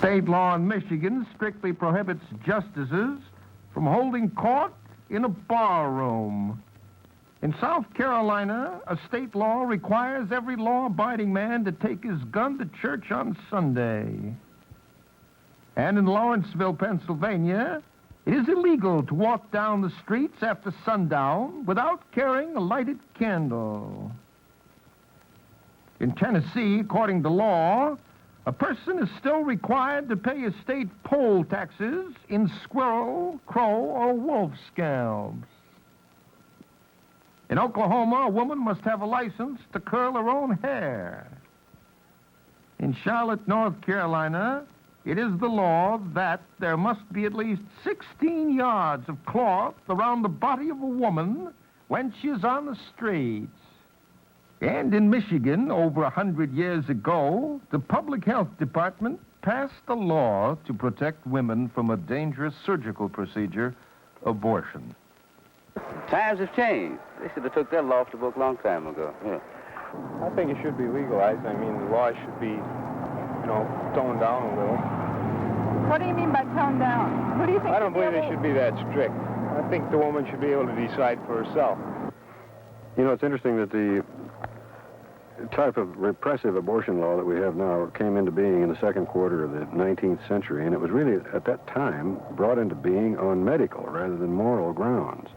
State law in Michigan strictly prohibits justices from holding court in a bar room. In South Carolina, a state law requires every law-abiding man to take his gun to church on Sunday. And in Lawrenceville, Pennsylvania, it is illegal to walk down the streets after sundown without carrying a lighted candle. In Tennessee, according to law, a person is still required to pay his state poll taxes in squirrel, crow, or wolf scalps. In Oklahoma, a woman must have a license to curl her own hair. In Charlotte, North Carolina, it is the law that there must be at least 16 yards of cloth around the body of a woman when she is on the streets. And in Michigan, over 100 years ago, the Public Health Department passed a law to protect women from a dangerous surgical procedure, abortion. Times have changed. They should have took that law off the book a long time ago. Yeah. I think it should be legalized. I mean, the law should be, toned down a little. What do you mean by toned down? What do you think? I don't believe it should be that strict. I think the woman should be able to decide for herself. It's interesting that the type of repressive abortion law that we have now came into being in the second quarter of the 19th century, and it was really, at that time, brought into being on medical rather than moral grounds.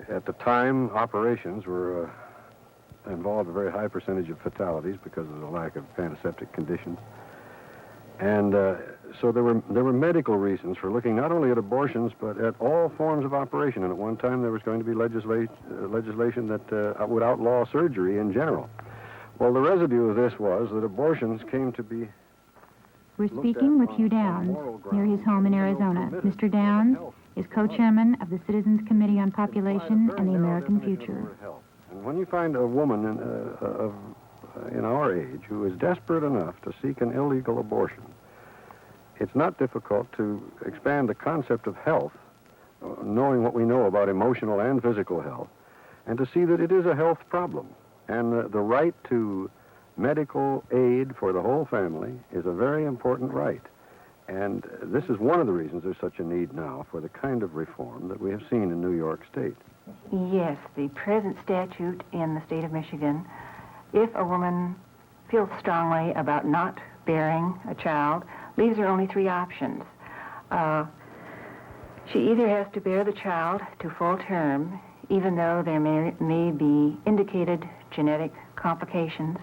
At the time, operations were involved a very high percentage of fatalities because of the lack of antiseptic conditions. And so there were medical reasons for looking not only at abortions, but at all forms of operation. And at one time, there was going to be legislation that would outlaw surgery in general. Well, the residue of this was that abortions came to be... We're speaking with Hugh Downs near his home in Arizona. Mr. Downs is co-chairman of the Citizens Committee on Population and the American Future. And when you find a woman in our age who is desperate enough to seek an illegal abortion, it's not difficult to expand the concept of health, knowing what we know about emotional and physical health, and to see that it is a health problem. And the right to medical aid for the whole family is a very important right. And this is one of the reasons there's such a need now for the kind of reform that we have seen in New York State. Yes, the present statute in the state of Michigan, if a woman feels strongly about not bearing a child, leaves her only three options. She either has to bear the child to full term, even though there may be indicated genetic complications.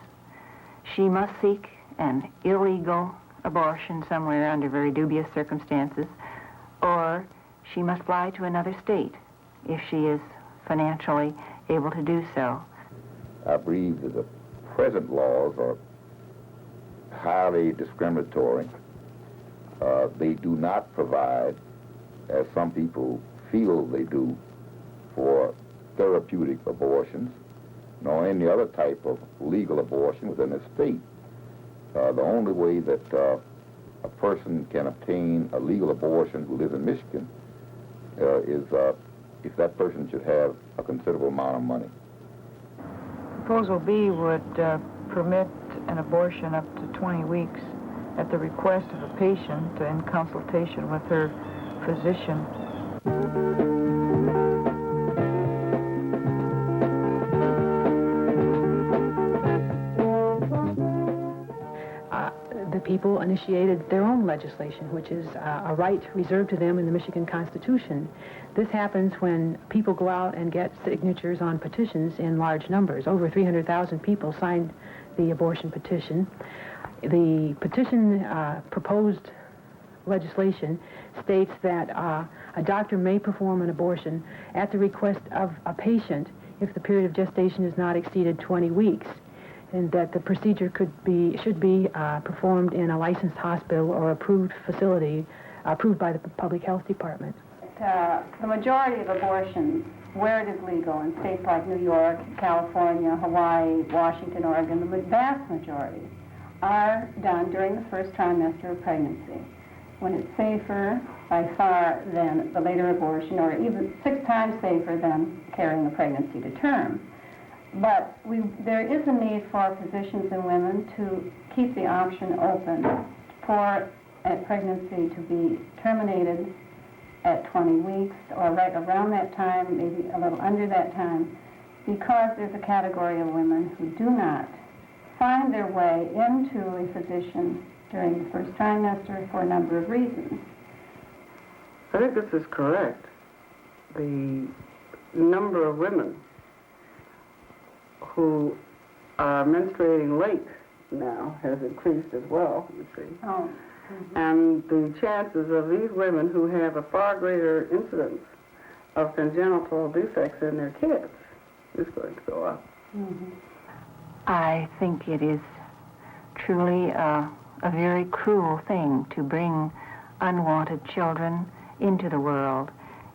She must seek an illegal abortion somewhere under very dubious circumstances, or she must fly to another state if she is financially able to do so. I believe that the present laws are highly discriminatory. They do not provide, as some people feel they do, for therapeutic abortions, nor any other type of legal abortion within the state. The only way that a person can obtain a legal abortion who lives in Michigan is if that person should have a considerable amount of money. Proposal B would permit an abortion up to 20 weeks at the request of a patient in consultation with her physician. The people initiated their own legislation, which is a right reserved to them in the Michigan Constitution. This happens when people go out and get signatures on petitions in large numbers. Over 300,000 people signed the abortion petition. The petition proposed legislation states that a doctor may perform an abortion at the request of a patient if the period of gestation is not exceeded 20 weeks, and that the procedure should be performed in a licensed hospital or approved facility approved by the Public Health Department. The majority of abortions, where it is legal in states like New York, California, Hawaii, Washington, Oregon, the vast majority are done during the first trimester of pregnancy, when it's safer by far than the later abortion, or even 6 times safer than carrying a pregnancy to term. But there is a need for physicians and women to keep the option open to for a pregnancy to be terminated at 20 weeks or right around that time, maybe a little under that time, because there's a category of women who do not find their way into a physician during the first trimester for a number of reasons. I think this is correct. The number of women who are menstruating late now has increased as well, you see. Oh. And the chances of these women who have a far greater incidence of congenital defects in their kids is going to go up. Mm-hmm. I think it is truly a very cruel thing to bring unwanted children into the world.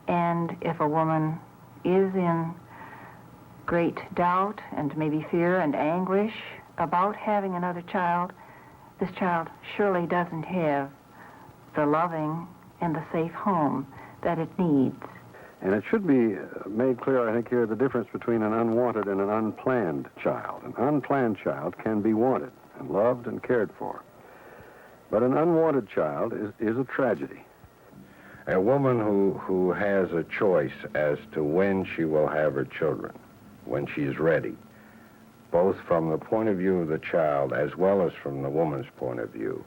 And if a woman is in great doubt and maybe fear and anguish about having another child, this child surely doesn't have the loving and the safe home that it needs. And it should be made clear, I think, here, the difference between an unwanted and an unplanned child. An unplanned child can be wanted and loved and cared for. But an unwanted child is a tragedy. A woman who has a choice as to when she will have her children, when she's ready, both from the point of view of the child as well as from the woman's point of view,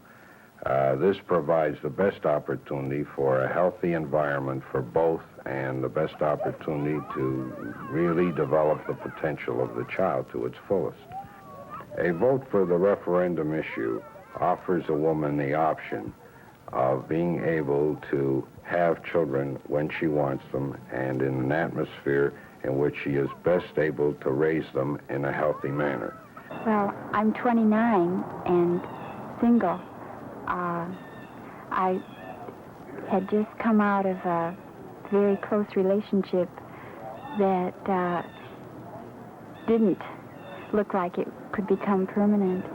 this provides the best opportunity for a healthy environment for both and the best opportunity to really develop the potential of the child to its fullest. A vote for the referendum issue offers a woman the option of being able to have children when she wants them and in an atmosphere in which she is best able to raise them in a healthy manner. Well, I'm 29 and single. I had just come out of a very close relationship that didn't look like it could become permanent.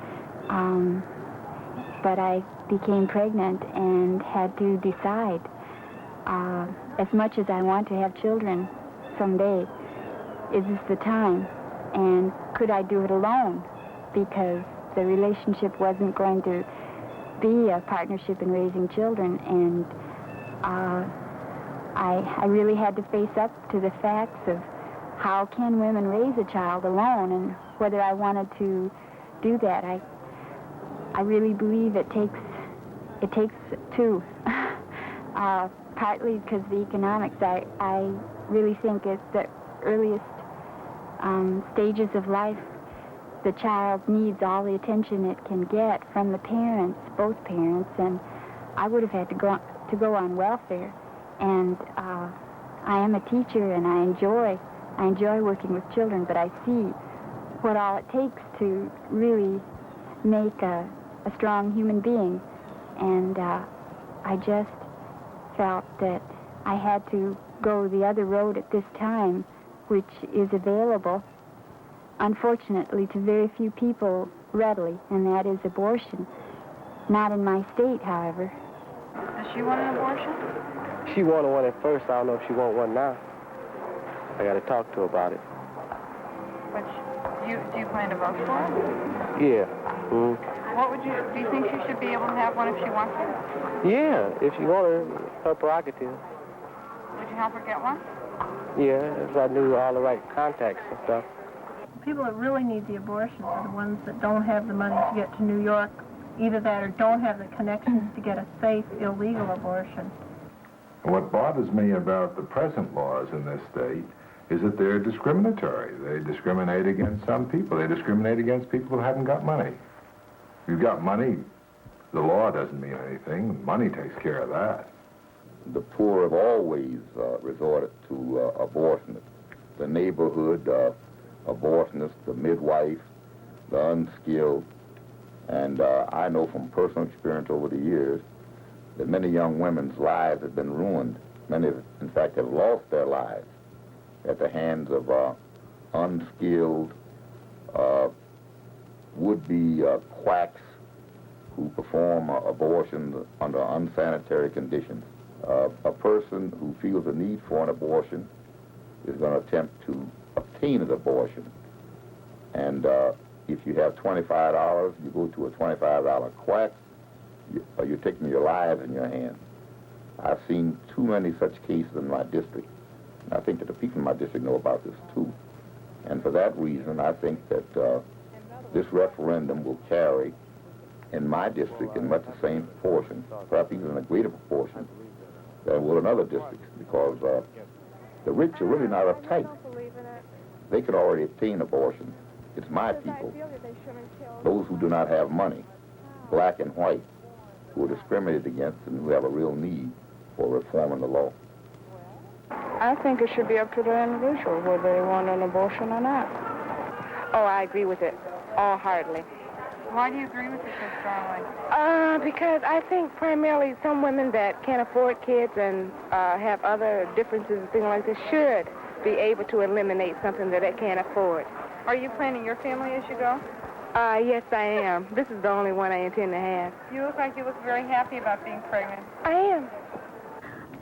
But I became pregnant and had to decide, as much as I want to have children someday, is this the time? And could I do it alone? Because the relationship wasn't going to be a partnership in raising children, and I really had to face up to the facts of how can women raise a child alone and whether I wanted to do that. I really believe it takes two. Partly because of the economics. I really think at the earliest stages of life, the child needs all the attention it can get from the parents, both parents, and I would have had to go on welfare. And I am a teacher, and I enjoy working with children, but I see what all it takes to really make a strong human being. And I just felt that I had to go the other road at this time, which is available, unfortunately, to very few people readily, and that is abortion. Not in my state, however. Does she want an abortion? She wanted one at first. I don't know if she wants one now. I got to talk to her about it. But do you plan to vote for it? Yeah. Do you think she should be able to have one if she wants it? Yeah, if she wanted her prerogative. Would you help her get one? Yeah, if I knew all the right contacts and stuff. People that really need the abortion are the ones that don't have the money to get to New York, either that or don't have the connections to get a safe, illegal abortion. What bothers me about the present laws in this state is that they're discriminatory. They discriminate against some people. They discriminate against people who haven't got money. If you've got money, the law doesn't mean anything. Money takes care of that. The poor have always resorted to abortionists. The neighborhood abortionist, the midwife, the unskilled. And I know from personal experience over the years that many young women's lives have been ruined. Many, in fact, have lost their lives at the hands of unskilled, would-be quacks who perform abortions under unsanitary conditions. A person who feels a need for an abortion is going to attempt to obtain an abortion. And if you have $25, you go to a $25 quack, you're taking your lives in your hands. I've seen too many such cases in my district. And I think that the people in my district know about this too. And for that reason, I think that this referendum will carry in my district in much the same proportion, perhaps even in a greater proportion, than it will in other districts, because the rich are really not uptight. They could already obtain abortion. It's my people, those who do not have money, black and white, who are discriminated against and who have a real need for reform in the law. I think it should be up to the individual whether they want an abortion or not. Oh, I agree with it wholeheartedly. Why do you agree with it so strongly? Because I think primarily some women that can't afford kids and have other differences and things like this should be able to eliminate something that they can't afford. Are you planning your family as you go? Yes, I am. This is the only one I intend to have. You look very happy about being pregnant. I am.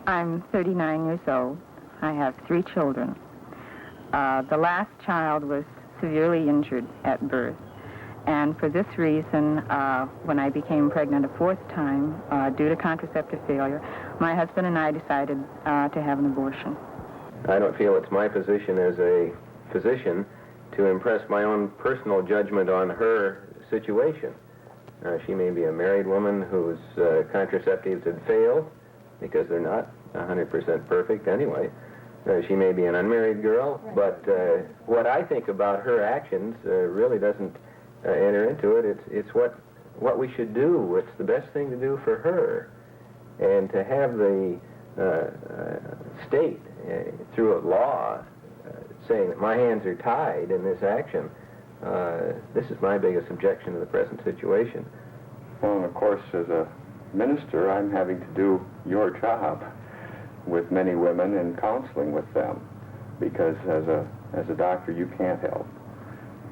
I'm 39 years old. I have 3 children. The last child was severely injured at birth. And for this reason, when I became pregnant a 4th time, due to contraceptive failure, my husband and I decided to have an abortion. I don't feel it's my position as a physician to impress my own personal judgment on her situation. She may be a married woman whose contraceptives had failed, because they're not 100% perfect anyway. She may be an unmarried girl, but what I think about her actions really doesn't enter into it. It's what we should do. It's the best thing to do for her. And to have the state, through a law, saying that my hands are tied in this action, this is my biggest objection to the present situation. Well, and of course, as a minister, I'm having to do your job with many women and counseling with them, because as a doctor, you can't help.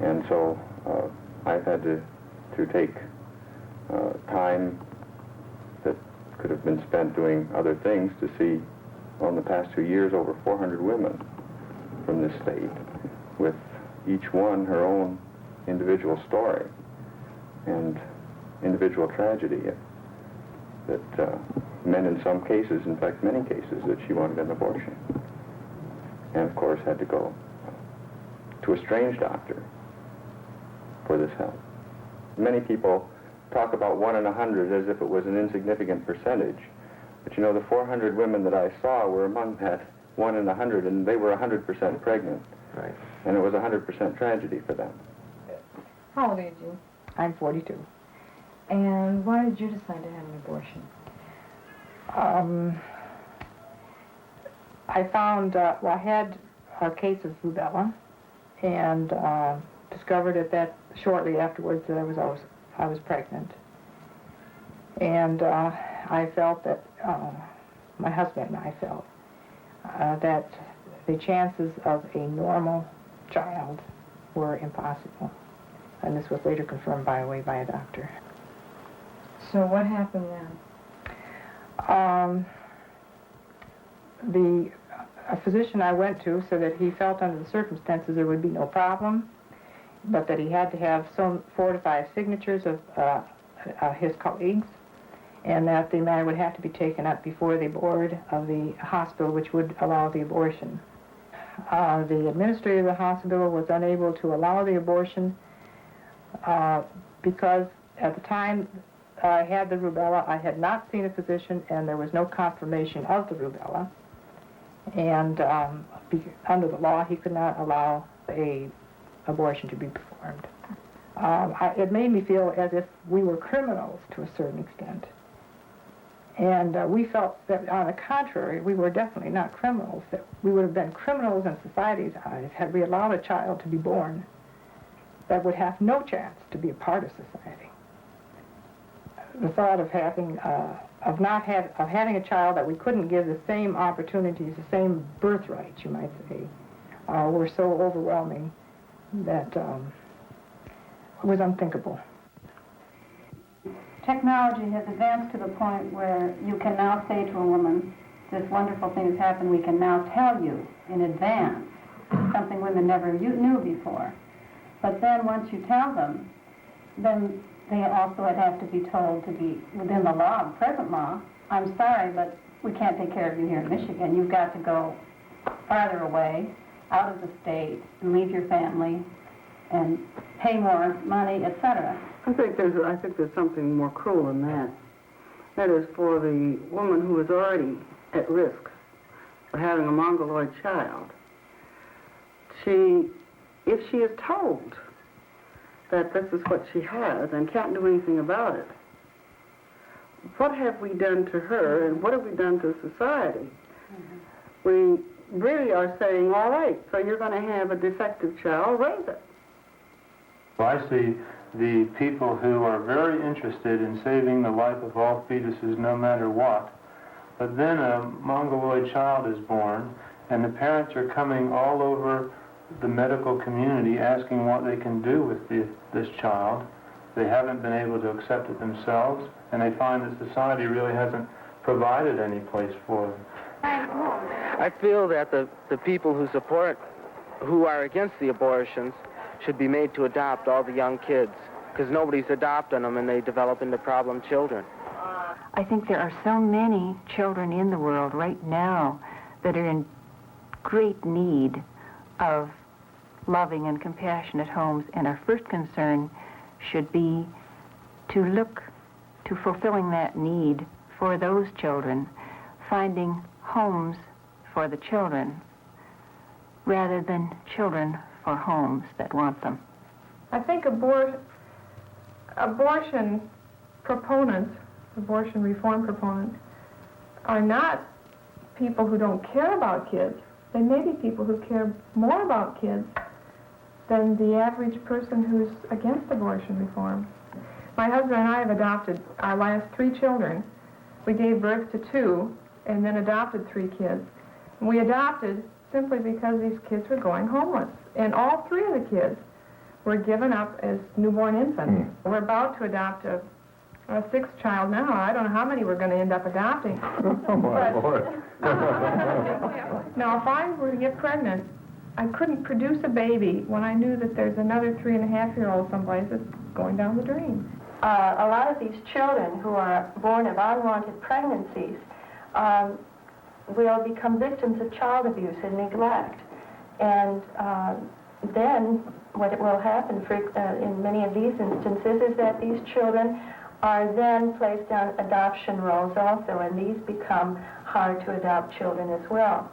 And so I've had to take time that could have been spent doing other things to see, well, in the past 2 years, over 400 women from this state, with each one her own individual story and individual tragedy that meant in some cases, in fact many cases, that she wanted an abortion. And of course had to go to a strange doctor for this help. Many people talk about 1 in 100 as if it was an insignificant percentage. But you know, the 400 women that I saw were among that 1 in 100, and they were 100% pregnant. Right. And it was 100% tragedy for them. How old are you? I'm 42. And why did you decide to have an abortion? I found, I had a case of rubella, and discovered that shortly afterwards that I was pregnant. And I felt that, my husband and I felt, that the chances of a normal child were impossible. And this was later confirmed, by the way, by a doctor. So what happened then? A physician I went to said that he felt under the circumstances there would be no problem, but that he had to have some 4 to 5 signatures of his colleagues, and that the matter would have to be taken up before the board of the hospital, which would allow the abortion. The administrator of the hospital was unable to allow the abortion because at the time I had the rubella, I had not seen a physician, and there was no confirmation of the rubella. And under the law, he could not allow a abortion to be performed. It made me feel as if we were criminals to a certain extent. And we felt that, on the contrary, we were definitely not criminals, that we would have been criminals in society's eyes had we allowed a child to be born that would have no chance to be a part of society. The thought of having having a child that we couldn't give the same opportunities, the same birthrights, you might say, were so overwhelming that it was unthinkable. Technology has advanced to the point where you can now say to a woman, this wonderful thing has happened, we can now tell you in advance, something women never knew before. But then once you tell them, then they also would have to be told to be within the law, present law. I'm sorry, but we can't take care of you here in Michigan. You've got to go farther away, out of the state, and leave your family, and pay more money, etc. I think there's something more cruel than that. That is, for the woman who is already at risk for having a mongoloid child, if she is told that this is what she has and can't do anything about it, what have we done to her and what have we done to society? We really are saying, all right, so you're going to have a defective child, raise it. Well, I see the people who are very interested in saving the life of all fetuses no matter what. But then a mongoloid child is born, and the parents are coming all over the medical community asking what they can do with this child. They haven't been able to accept it themselves, and they find that society really hasn't provided any place for them. I feel that the people who are against the abortions should be made to adopt all the young kids, because nobody's adopting them and they develop into problem children. I think there are so many children in the world right now that are in great need of loving and compassionate homes, and our first concern should be to look to fulfilling that need for those children, finding homes for the children rather than children for homes that want them. I think abortion proponents, abortion reform proponents, are not people who don't care about kids. They may be people who care more about kids than the average person who's against abortion reform. My husband and I have adopted our last 3 children. We gave birth to 2 and then adopted 3 kids. And we adopted simply because these kids were going homeless. And all 3 of the kids were given up as newborn infants. We're about to adopt a 6th child now. I don't know how many we're going to end up adopting. Oh, my Lord. Now, if I were to get pregnant, I couldn't produce a baby when I knew that there's another 3.5-year-old someplace that's going down the drain. A lot of these children who are born of unwanted pregnancies will become victims of child abuse and neglect. And then what will happen in many of these instances is that these children are then placed on adoption rolls also, and these become hard to adopt children as well.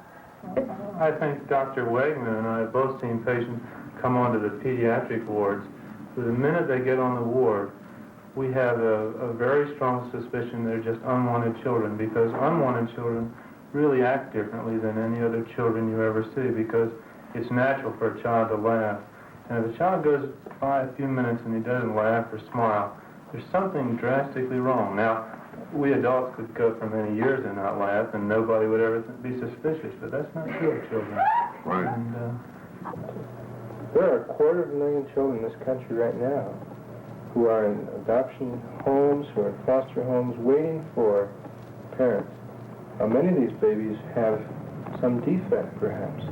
I think Dr. Wegman and I have both seen patients come onto the pediatric wards. So the minute they get on the ward, we have a very strong suspicion they're just unwanted children, because unwanted children really act differently than any other children you ever see, because it's natural for a child to laugh. And if a child goes by a few minutes and he doesn't laugh or smile, there's something drastically wrong. Now, we adults could go for many years and not laugh, and nobody would ever be suspicious, but that's not true of children. Right. And, there are 250,000 children in this country right now who are in adoption homes, who are in foster homes, waiting for parents. Many of these babies have some defect, perhaps.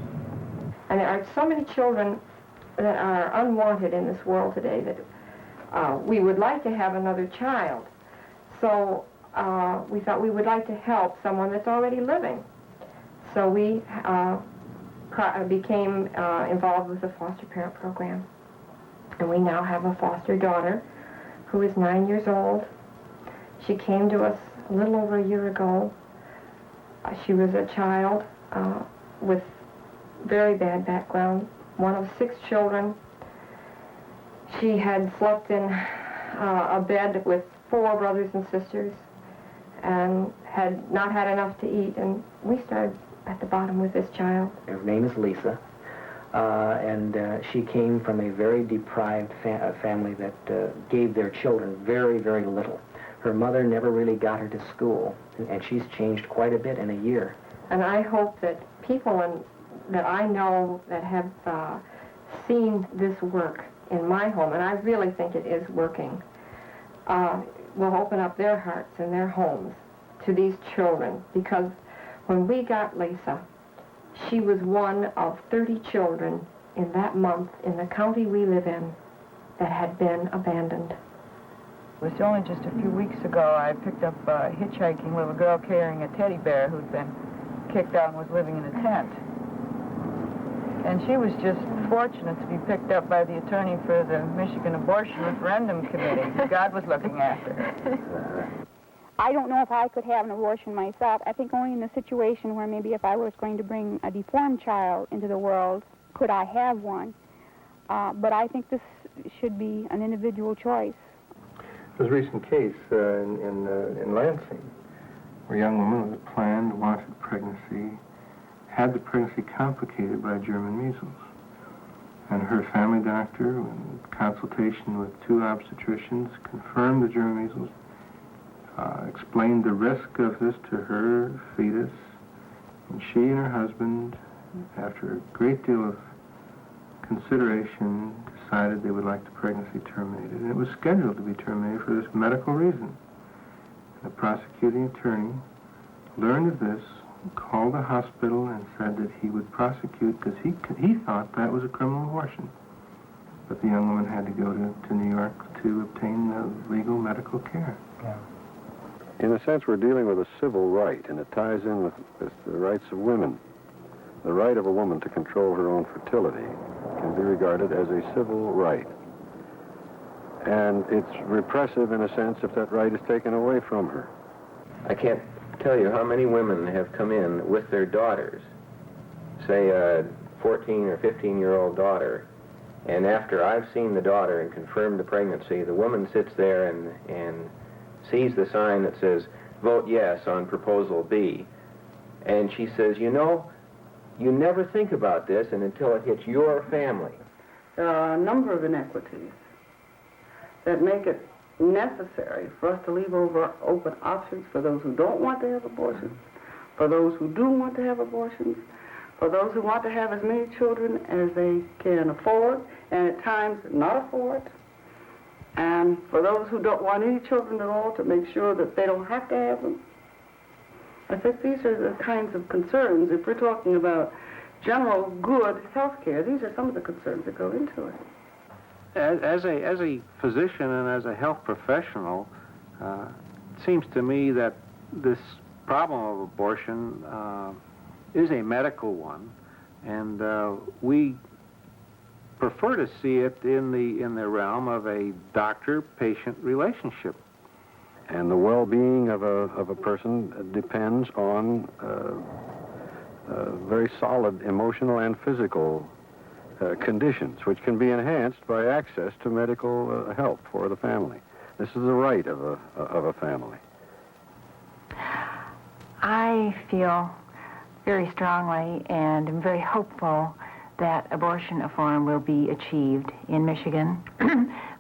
And there are so many children that are unwanted in this world today that we would like to have another child. So we thought we would like to help someone that's already living. So we became involved with the foster parent program. And we now have a foster daughter who is 9 years old. She came to us a little over a year ago. She was a child with very bad background, one of 6 children. She had slept in a bed with 4 brothers and sisters and had not had enough to eat, and we started at the bottom with this child. Her name is Lisa, and she came from a very deprived family that gave their children very, very little. Her mother never really got her to school, and she's changed quite a bit in a year. And I hope that people that I know that have seen this work in my home, and I really think it is working, will open up their hearts and their homes to these children. Because when we got Lisa, she was one of 30 children in that month in the county we live in that had been abandoned. It was only just a few weeks ago I picked up a hitchhiking little girl carrying a teddy bear who'd been kicked out and was living in a tent. And she was just fortunate to be picked up by the attorney for the Michigan Abortion Referendum Committee. God was looking after her. I don't know if I could have an abortion myself. I think only in the situation where maybe if I was going to bring a deformed child into the world, could I have one. But I think this should be an individual choice. There was a recent case in Lansing where a young woman with a planned, wanted pregnancy had the pregnancy complicated by German measles. And her family doctor, in consultation with 2 obstetricians, confirmed the German measles, explained the risk of this to her fetus, and she and her husband, after a great deal of consideration, decided they would like the pregnancy terminated. And it was scheduled to be terminated for this medical reason. The prosecuting attorney learned of this, called the hospital, and said that he would prosecute because he thought that was a criminal abortion. But the young woman had to go to New York to obtain the legal medical care. Yeah. In a sense, we're dealing with a civil right, and it ties in with the rights of women. The right of a woman to control her own fertility can be regarded as a civil right. And it's repressive, in a sense, if that right is taken away from her. I can't tell you how many women have come in with their daughters, say a 14 or 15-year-old daughter, and after I've seen the daughter and confirmed the pregnancy, the woman sits there and sees the sign that says, vote yes on proposal B, and she says, you know, you never think about this until it hits your family. There are a number of inequities that make it necessary for us to leave open options for those who don't want to have abortions, for those who do want to have abortions, for those who want to have as many children as they can afford, and at times not afford, and for those who don't want any children at all, to make sure that they don't have to have them. I think these are the kinds of concerns. If we're talking about general good health care, these are some of the concerns that go into it. As a physician and as a health professional, it seems to me that this problem of abortion is a medical one, and we prefer to see it in the realm of a doctor-patient relationship. And the well-being of a person depends on very solid emotional and physical conditions, which can be enhanced by access to medical help for the family. This is the right of a family. I feel very strongly and am very hopeful that abortion reform will be achieved in Michigan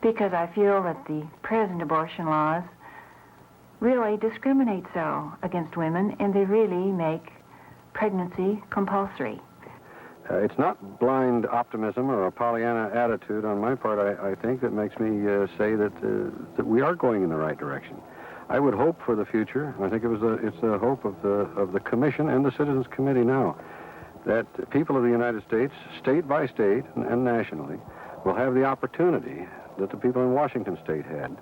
because I feel that the present abortion laws really discriminate so against women, and they really make pregnancy compulsory. It's not blind optimism or a Pollyanna attitude on my part, I think, that makes me say that we are going in the right direction. I would hope for the future, and I think it's the hope of the Commission and the Citizens Committee now, that people of the United States, state by state and nationally, will have the opportunity that the people in Washington State had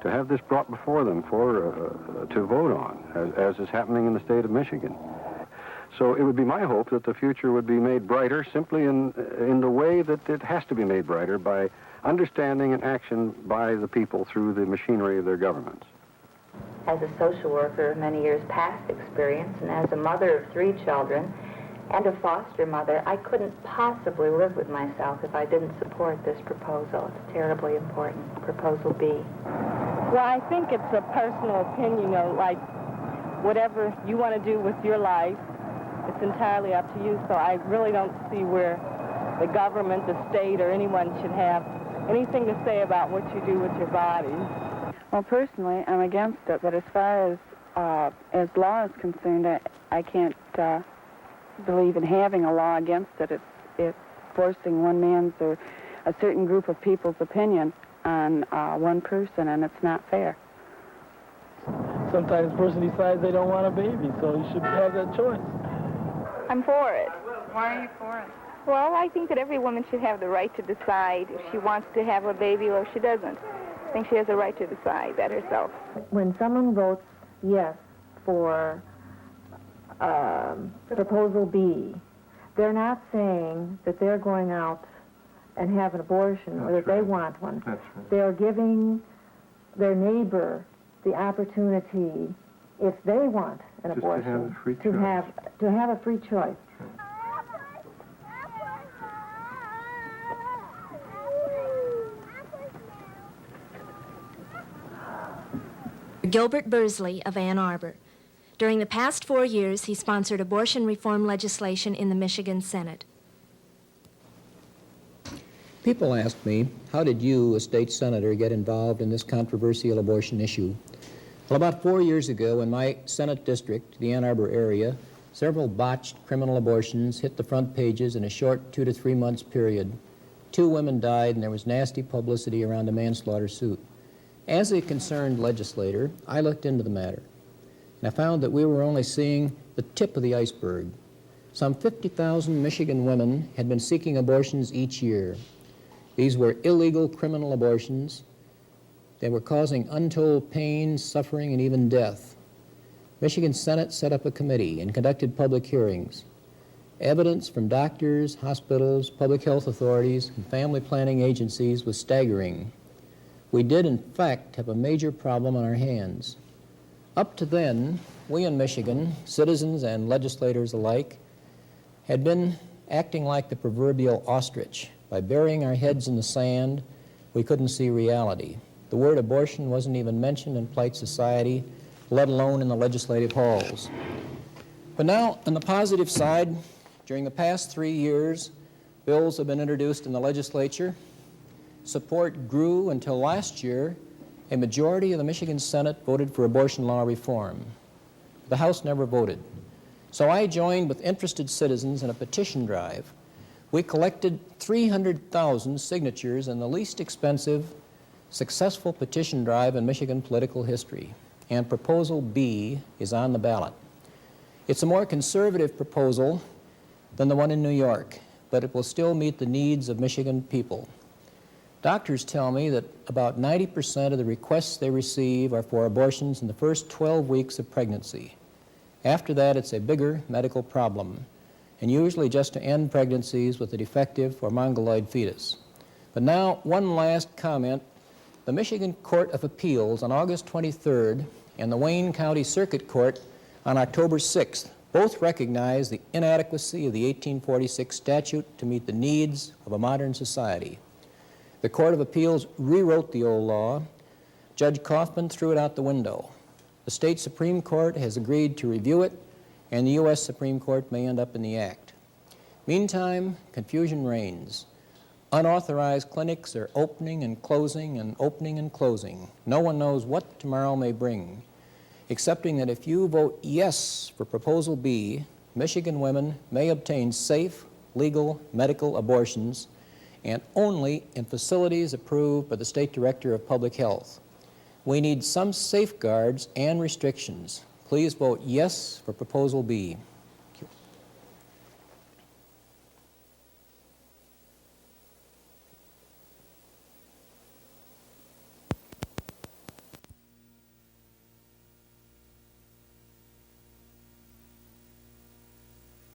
to have this brought before them to vote on, as is happening in the state of Michigan. So it would be my hope that the future would be made brighter simply in the way that it has to be made brighter, by understanding and action by the people through the machinery of their governments. As a social worker, many years past experience, and as a mother of 3 children and a foster mother, I couldn't possibly live with myself if I didn't support this proposal. It's terribly important. Proposal B. Well, I think it's a personal opinion, like whatever you want to do with your life, it's entirely up to you. So I really don't see where the government, the state, or anyone should have anything to say about what you do with your body. Well, personally, I'm against it, but as far as law is concerned, I can't believe in having a law against it. It's forcing one man's or a certain group of people's opinion on one person, and it's not fair. Sometimes a person decides they don't want a baby, so you should have that choice. I'm for it. Why are you for it? Well, I think that every woman should have the right to decide if she wants to have a baby or if she doesn't. think she has a right to decide that herself. When someone votes yes for Proposal B, they're not saying that they're going out and have an abortion or that they want one. That's right. They're giving their neighbor the opportunity, if they want an Just abortion, to have a free to choice. have a free choice. Gilbert Bursley of Ann Arbor. During the past 4 years, he sponsored abortion reform legislation in the Michigan Senate. People ask me, how did you, a state senator, get involved in this controversial abortion issue? Well, about 4 years ago, in my Senate district, the Ann Arbor area, several botched criminal abortions hit the front pages in a short 2 to 3 months period. 2 women died, and there was nasty publicity around a manslaughter suit. As a concerned legislator, I looked into the matter, and I found that we were only seeing the tip of the iceberg. Some 50,000 Michigan women had been seeking abortions each year. These were illegal criminal abortions. They were causing untold pain, suffering, and even death. Michigan Senate set up a committee and conducted public hearings. Evidence from doctors, hospitals, public health authorities, and family planning agencies was staggering. We did, in fact, have a major problem on our hands. Up to then, we in Michigan, citizens and legislators alike, had been acting like the proverbial ostrich. By burying our heads in the sand, we couldn't see reality. The word abortion wasn't even mentioned in polite society, let alone in the legislative halls. But now, on the positive side, during the past 3 years, bills have been introduced in the legislature. Support grew until last year, a majority of the Michigan Senate voted for abortion law reform. The House never voted. So I joined with interested citizens in a petition drive. We collected 300,000 signatures in the least expensive, successful petition drive in Michigan political history. And Proposal B is on the ballot. It's a more conservative proposal than the one in New York, but it will still meet the needs of Michigan people. Doctors tell me that about 90% of the requests they receive are for abortions in the first 12 weeks of pregnancy. After that, it's a bigger medical problem, and usually just to end pregnancies with a defective or mongoloid fetus. But now, one last comment. The Michigan Court of Appeals on August 23rd and the Wayne County Circuit Court on October 6th both recognized the inadequacy of the 1846 statute to meet the needs of a modern society. The Court of Appeals rewrote the old law. Judge Kaufman threw it out the window. The state Supreme Court has agreed to review it, and the U.S. Supreme Court may end up in the act. Meantime, confusion reigns. Unauthorized clinics are opening and closing and opening and closing. No one knows what tomorrow may bring, excepting that if you vote yes for Proposal B, Michigan women may obtain safe, legal, medical abortions, and only in facilities approved by the State Director of Public Health. We need some safeguards and restrictions. Please vote yes for Proposal B.